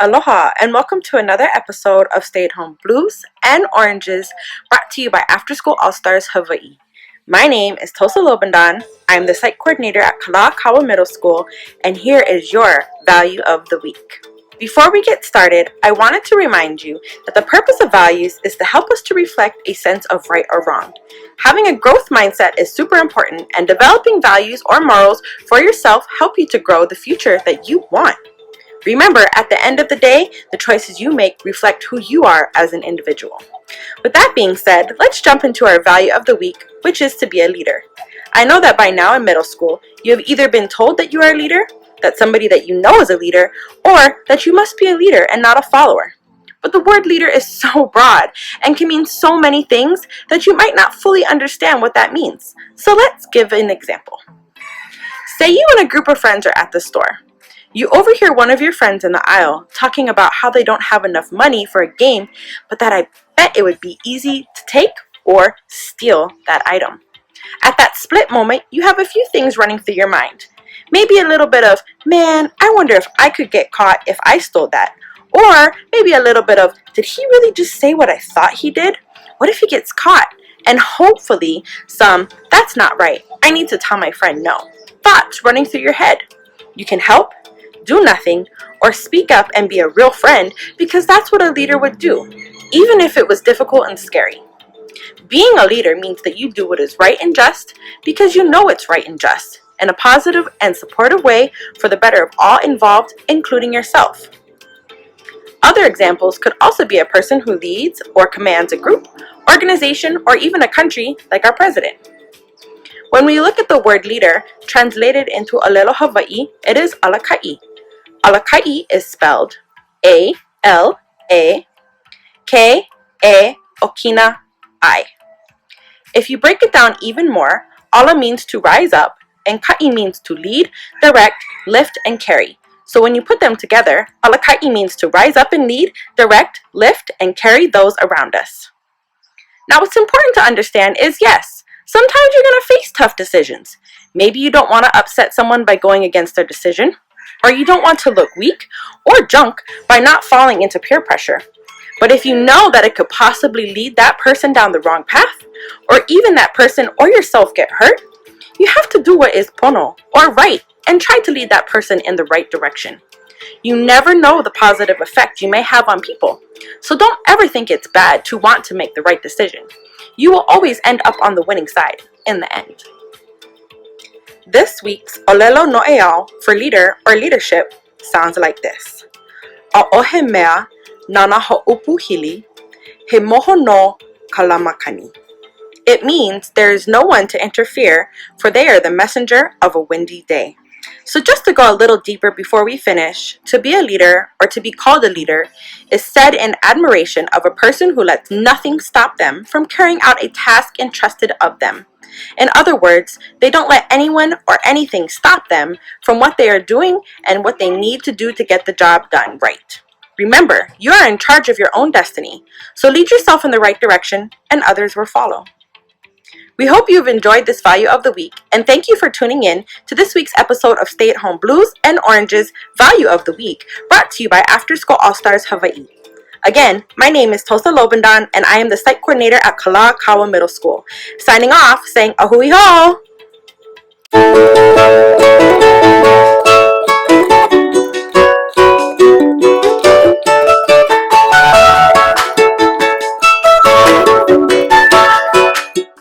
Aloha and welcome to another episode of Stay at Home Blues and Oranges brought to you by After School All-Stars Hawaii. My name is Tosa Lobandan. I'm the site coordinator at Kalakaua Middle School, and here is your Value of the Week. Before we get started, I wanted to remind you that the purpose of values is to help us to reflect a sense of right or wrong. Having a growth mindset is super important, and developing values or morals for yourself help you to grow the future that you want. Remember, at the end of the day, the choices you make reflect who you are as an individual. With that being said, let's jump into our value of the week, which is to be a leader. I know that by now in middle school, you have either been told that you are a leader, that somebody that you know is a leader, or that you must be a leader and not a follower. But the word leader is so broad and can mean so many things that you might not fully understand what that means. So let's give an example. Say you and a group of friends are at the store. You overhear one of your friends in the aisle talking about how they don't have enough money for a game, but that I bet it would be easy to take or steal that item. At that split moment, you have a few things running through your mind. Maybe a little bit of, man, I wonder if I could get caught if I stole that. Or maybe a little bit of, did he really just say what I thought he did? What if he gets caught? And hopefully some, that's not right, I need to tell my friend no. Thoughts running through your head. You can help, do nothing, or speak up and be a real friend, because that's what a leader would do, even if it was difficult and scary. Being a leader means that you do what is right and just because you know it's right and just, in a positive and supportive way for the better of all involved, including yourself. Other examples could also be a person who leads or commands a group, organization, or even a country, like our president. When we look at the word leader, translated into Alelo Hawaii, it is Alakaʻi. Alakaʻi is spelled A-L-A-K-A-Okina-I. If you break it down even more, Ala means to rise up, and Ka'i means to lead, direct, lift, and carry. So when you put them together, Alakaʻi means to rise up and lead, direct, lift, and carry those around us. Now what's important to understand is yes, sometimes you're going to face tough decisions. Maybe you don't want to upset someone by going against their decision, or you don't want to look weak or junk by not falling into peer pressure. But if you know that it could possibly lead that person down the wrong path, or even that person or yourself get hurt, you have to do what is pono, or right, and try to lead that person in the right direction. You never know the positive effect you may have on people, so don't ever think it's bad to want to make the right decision. You will always end up on the winning side in the end. This week's Olelo No'eau for leader or leadership sounds like this. A'ohe mea nana ho'upu hili, he moho no kalamakani. It means there is no one to interfere, for they are the messenger of a windy day. So just to go a little deeper before we finish, to be a leader or to be called a leader is said in admiration of a person who lets nothing stop them from carrying out a task entrusted of them. In other words, they don't let anyone or anything stop them from what they are doing and what they need to do to get the job done right. Remember, you are in charge of your own destiny, so lead yourself in the right direction and others will follow. We hope you've enjoyed this Value of the Week, and thank you for tuning in to this week's episode of Stay at Home Blues and Oranges Value of the Week, brought to you by After School All-Stars Hawaii. Again, my name is Tosa Lobandan, and I am the site coordinator at Kalakaua Middle School. Signing off, saying ahui ho!